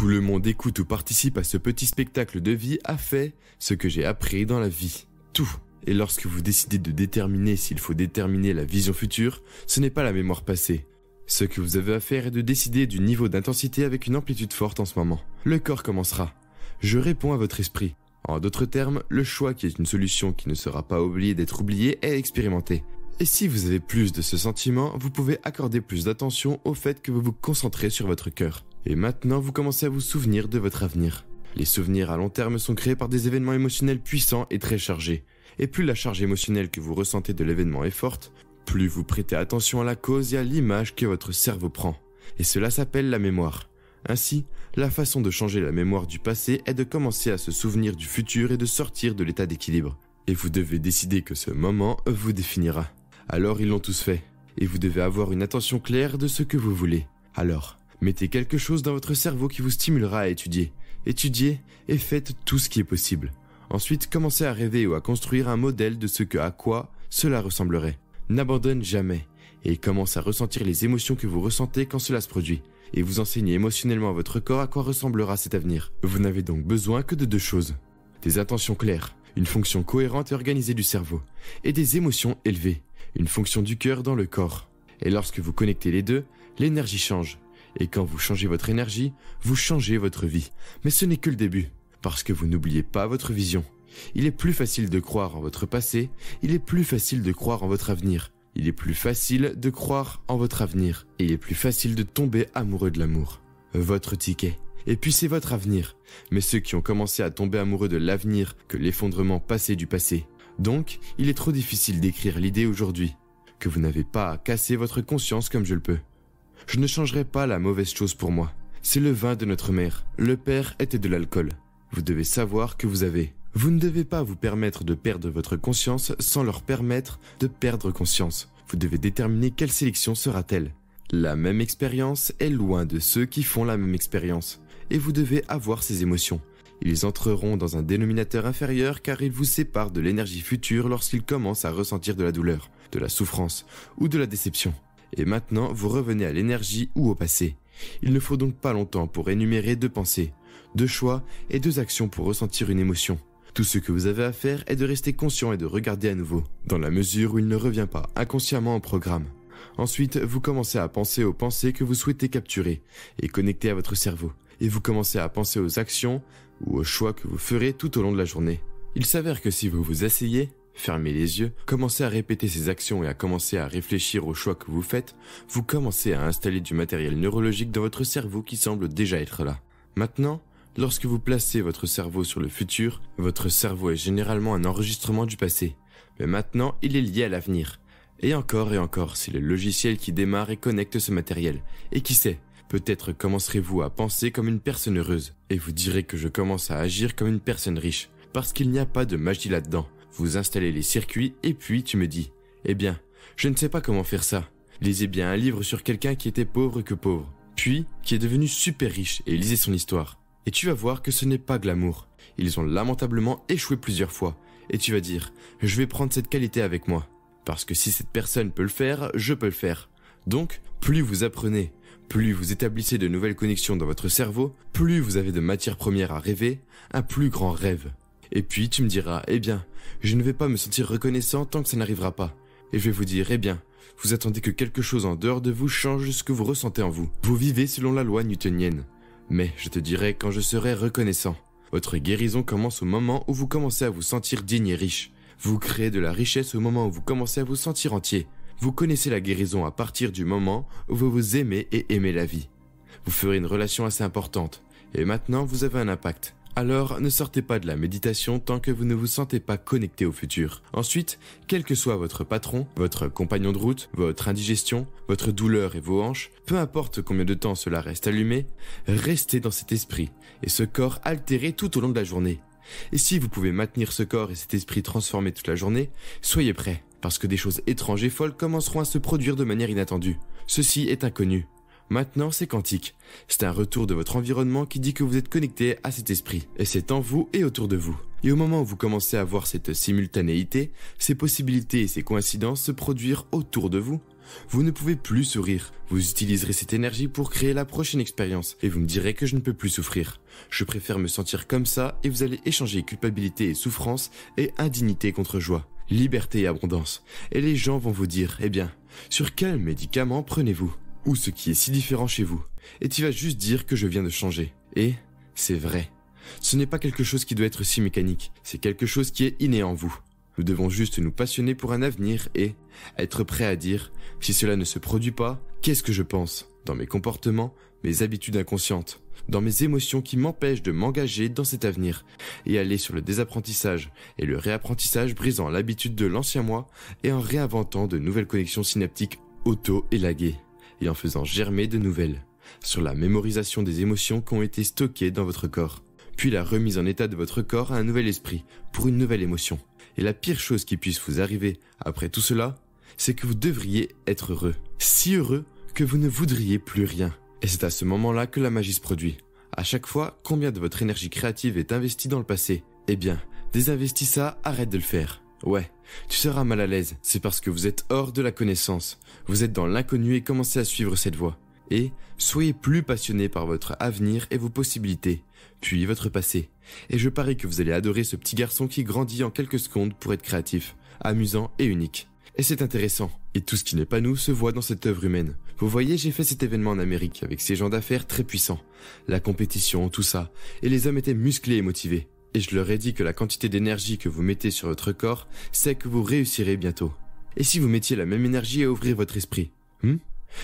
Tout le monde écoute ou participe à ce petit spectacle de vie a fait ce que j'ai appris dans la vie. Tout. Et lorsque vous décidez de déterminer s'il faut déterminer la vision future, ce n'est pas la mémoire passée. Ce que vous avez à faire est de décider du niveau d'intensité avec une amplitude forte en ce moment. Le corps commencera. Je réponds à votre esprit. En d'autres termes, le choix qui est une solution qui ne sera pas oubliée d'être oubliée est expérimenté. Et si vous avez plus de ce sentiment, vous pouvez accorder plus d'attention au fait que vous vous concentrez sur votre cœur. Et maintenant, vous commencez à vous souvenir de votre avenir. Les souvenirs à long terme sont créés par des événements émotionnels puissants et très chargés. Et plus la charge émotionnelle que vous ressentez de l'événement est forte, plus vous prêtez attention à la cause et à l'image que votre cerveau prend. Et cela s'appelle la mémoire. Ainsi, la façon de changer la mémoire du passé est de commencer à se souvenir du futur et de sortir de l'état d'équilibre. Et vous devez décider que ce moment vous définira. Alors ils l'ont tous fait. Et vous devez avoir une attention claire de ce que vous voulez. Alors, mettez quelque chose dans votre cerveau qui vous stimulera à étudier. Étudiez et faites tout ce qui est possible. Ensuite, commencez à rêver ou à construire un modèle de ce à quoi cela ressemblerait. N'abandonne jamais et commence à ressentir les émotions que vous ressentez quand cela se produit. Et vous enseignez émotionnellement à votre corps à quoi ressemblera cet avenir. Vous n'avez donc besoin que de deux choses. Des intentions claires, une fonction cohérente et organisée du cerveau. Et des émotions élevées, une fonction du cœur dans le corps. Et lorsque vous connectez les deux, l'énergie change. Et quand vous changez votre énergie, vous changez votre vie. Mais ce n'est que le début. Parce que vous n'oubliez pas votre vision. Il est plus facile de croire en votre passé, il est plus facile de croire en votre avenir. Il est plus facile de croire en votre avenir. Et il est plus facile de tomber amoureux de l'amour. Votre ticket. Et puis c'est votre avenir. Mais ceux qui ont commencé à tomber amoureux de l'avenir que l'effondrement passé du passé. Donc, il est trop difficile d'écrire l'idée aujourd'hui. Que vous n'avez pas à casser votre conscience comme je le peux. Je ne changerai pas la mauvaise chose pour moi. C'est le vin de notre mère. Le père était de l'alcool. Vous devez savoir que vous avez. Vous ne devez pas vous permettre de perdre votre conscience sans leur permettre de perdre conscience. Vous devez déterminer quelle sélection sera-t-elle. La même expérience est loin de ceux qui font la même expérience. Et vous devez avoir ces émotions. Ils entreront dans un dénominateur inférieur car ils vous séparent de l'énergie future lorsqu'ils commencent à ressentir de la douleur, de la souffrance ou de la déception. Et maintenant, vous revenez à l'énergie ou au passé. Il ne faut donc pas longtemps pour énumérer deux pensées, deux choix et deux actions pour ressentir une émotion. Tout ce que vous avez à faire est de rester conscient et de regarder à nouveau, dans la mesure où il ne revient pas inconsciemment au programme. Ensuite, vous commencez à penser aux pensées que vous souhaitez capturer et connecter à votre cerveau. Et vous commencez à penser aux actions ou aux choix que vous ferez tout au long de la journée. Il s'avère que si vous vous asseyez, fermez les yeux, commencez à répéter ces actions et à commencer à réfléchir aux choix que vous faites, vous commencez à installer du matériel neurologique dans votre cerveau qui semble déjà être là. Maintenant, lorsque vous placez votre cerveau sur le futur, votre cerveau est généralement un enregistrement du passé. Mais maintenant, il est lié à l'avenir. Et encore, c'est le logiciel qui démarre et connecte ce matériel. Et qui sait, peut-être commencerez-vous à penser comme une personne heureuse. Et vous direz que je commence à agir comme une personne riche. Parce qu'il n'y a pas de magie là-dedans. Vous installez les circuits et puis tu me dis « Eh bien, je ne sais pas comment faire ça. Lisez bien un livre sur quelqu'un qui était pauvre que pauvre. Puis, qui est devenu super riche et lisez son histoire. Et tu vas voir que ce n'est pas glamour. Ils ont lamentablement échoué plusieurs fois. Et tu vas dire, je vais prendre cette qualité avec moi. Parce que si cette personne peut le faire, je peux le faire. Donc, plus vous apprenez, plus vous établissez de nouvelles connexions dans votre cerveau, plus vous avez de matières premières à rêver, un plus grand rêve. Et puis tu me diras, eh bien, je ne vais pas me sentir reconnaissant tant que ça n'arrivera pas. Et je vais vous dire, eh bien, vous attendez que quelque chose en dehors de vous change ce que vous ressentez en vous. Vous vivez selon la loi newtonienne. Mais je te dirai quand je serai reconnaissant. Votre guérison commence au moment où vous commencez à vous sentir digne et riche. Vous créez de la richesse au moment où vous commencez à vous sentir entier. Vous connaissez la guérison à partir du moment où vous vous aimez et aimez la vie. Vous ferez une relation assez importante. Et maintenant, vous avez un impact. Alors, ne sortez pas de la méditation tant que vous ne vous sentez pas connecté au futur. Ensuite, quel que soit votre patron, votre compagnon de route, votre indigestion, votre douleur et vos hanches, peu importe combien de temps cela reste allumé, restez dans cet esprit et ce corps altéré tout au long de la journée. Et si vous pouvez maintenir ce corps et cet esprit transformé toute la journée, soyez prêts, parce que des choses étranges et folles commenceront à se produire de manière inattendue. Ceci est inconnu. Maintenant, c'est quantique. C'est un retour de votre environnement qui dit que vous êtes connecté à cet esprit. Et c'est en vous et autour de vous. Et au moment où vous commencez à voir cette simultanéité, ces possibilités et ces coïncidences se produire autour de vous, Vous ne pouvez plus sourire. Vous utiliserez cette énergie pour créer la prochaine expérience et vous me direz que je ne peux plus souffrir. Je préfère me sentir comme ça et vous allez échanger culpabilité et souffrance et indignité contre joie, liberté et abondance. Et les gens vont vous dire, eh bien, sur quel médicament prenez-vous? Ou ce qui est si différent chez vous? Et tu vas juste dire que je viens de changer. Et c'est vrai. Ce n'est pas quelque chose qui doit être si mécanique, c'est quelque chose qui est inné en vous. Nous devons juste nous passionner pour un avenir et être prêt à dire, si cela ne se produit pas, qu'est-ce que je pense? Dans mes comportements, mes habitudes inconscientes, dans mes émotions qui m'empêchent de m'engager dans cet avenir et aller sur le désapprentissage et le réapprentissage brisant l'habitude de l'ancien moi et en réinventant de nouvelles connexions synaptiques auto-élaguées et en faisant germer de nouvelles, sur la mémorisation des émotions qui ont été stockées dans votre corps, puis la remise en état de votre corps à un nouvel esprit pour une nouvelle émotion. Et la pire chose qui puisse vous arriver après tout cela, c'est que vous devriez être heureux. Si heureux que vous ne voudriez plus rien. Et c'est à ce moment-là que la magie se produit. À chaque fois, combien de votre énergie créative est investie dans le passé? Eh bien, désinvestis ça, arrête de le faire. Ouais, tu seras mal à l'aise, c'est parce que vous êtes hors de la connaissance. Vous êtes dans l'inconnu et commencez à suivre cette voie. Et soyez plus passionné par votre avenir et vos possibilités, puis votre passé. Et je parie que vous allez adorer ce petit garçon qui grandit en quelques secondes pour être créatif, amusant et unique. Et c'est intéressant. Et tout ce qui n'est pas nous se voit dans cette œuvre humaine. Vous voyez, j'ai fait cet événement en Amérique avec ces gens d'affaires très puissants. La compétition, tout ça. Et les hommes étaient musclés et motivés. Et je leur ai dit que la quantité d'énergie que vous mettez sur votre corps, c'est que vous réussirez bientôt. Et si vous mettiez la même énergie à ouvrir votre esprit?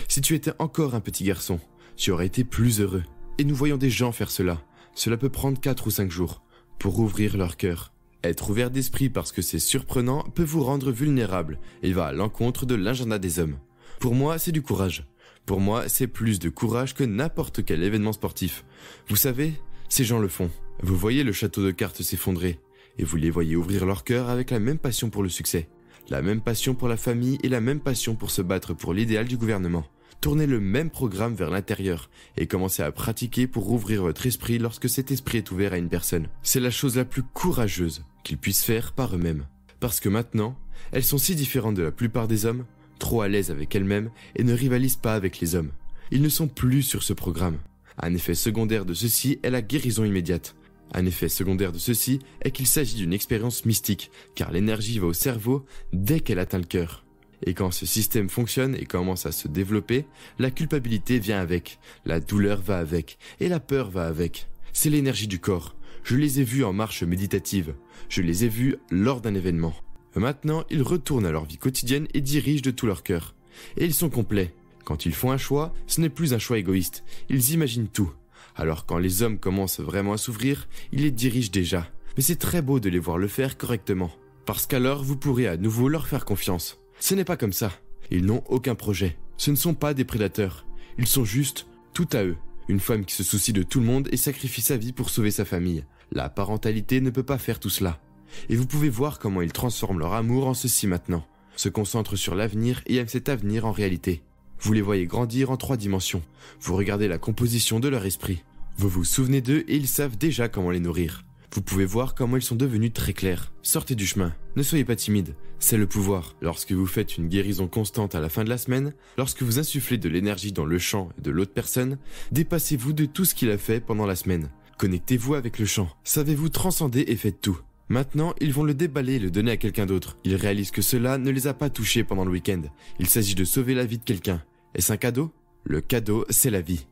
Si tu étais encore un petit garçon, tu aurais été plus heureux. Et nous voyons des gens faire cela. Cela peut prendre 4 ou 5 jours pour ouvrir leur cœur. Être ouvert d'esprit parce que c'est surprenant peut vous rendre vulnérable et va à l'encontre de l'agenda des hommes. Pour moi, c'est du courage. Pour moi, c'est plus de courage que n'importe quel événement sportif. Vous savez, ces gens le font. Vous voyez le château de cartes s'effondrer et vous les voyez ouvrir leur cœur avec la même passion pour le succès. La même passion pour la famille et la même passion pour se battre pour l'idéal du gouvernement. Tournez le même programme vers l'intérieur et commencez à pratiquer pour ouvrir votre esprit lorsque cet esprit est ouvert à une personne. C'est la chose la plus courageuse qu'ils puissent faire par eux-mêmes. Parce que maintenant, elles sont si différentes de la plupart des hommes, trop à l'aise avec elles-mêmes et ne rivalisent pas avec les hommes. Ils ne sont plus sur ce programme. Un effet secondaire de ceci est la guérison immédiate. Un effet secondaire de ceci est qu'il s'agit d'une expérience mystique, car l'énergie va au cerveau dès qu'elle atteint le cœur. Et quand ce système fonctionne et commence à se développer, la culpabilité vient avec, la douleur va avec, et la peur va avec. C'est l'énergie du corps. Je les ai vus en marche méditative. Je les ai vus lors d'un événement. Maintenant, ils retournent à leur vie quotidienne et dirigent de tout leur cœur. Et ils sont complets. Quand ils font un choix, ce n'est plus un choix égoïste. Ils imaginent tout. Alors quand les hommes commencent vraiment à s'ouvrir, ils les dirigent déjà. Mais c'est très beau de les voir le faire correctement. Parce qu'alors vous pourrez à nouveau leur faire confiance. Ce n'est pas comme ça. Ils n'ont aucun projet. Ce ne sont pas des prédateurs. Ils sont juste tout à eux. Une femme qui se soucie de tout le monde et sacrifie sa vie pour sauver sa famille. La parentalité ne peut pas faire tout cela. Et vous pouvez voir comment ils transforment leur amour en ceci maintenant. Se concentrent sur l'avenir et aiment cet avenir en réalité. Vous les voyez grandir en 3 dimensions. Vous regardez la composition de leur esprit. Vous vous souvenez d'eux et ils savent déjà comment les nourrir. Vous pouvez voir comment ils sont devenus très clairs. Sortez du chemin. Ne soyez pas timide. C'est le pouvoir. Lorsque vous faites une guérison constante à la fin de la semaine, lorsque vous insufflez de l'énergie dans le champ de l'autre personne, dépassez-vous de tout ce qu'il a fait pendant la semaine. Connectez-vous avec le champ. Savez-vous transcender et faites tout. Maintenant, ils vont le déballer et le donner à quelqu'un d'autre. Ils réalisent que cela ne les a pas touchés pendant le week-end. Il s'agit de sauver la vie de quelqu'un. Est-ce un cadeau? Le cadeau, c'est la vie.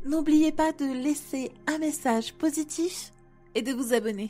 N'oubliez pas de laisser un message positif et de vous abonner.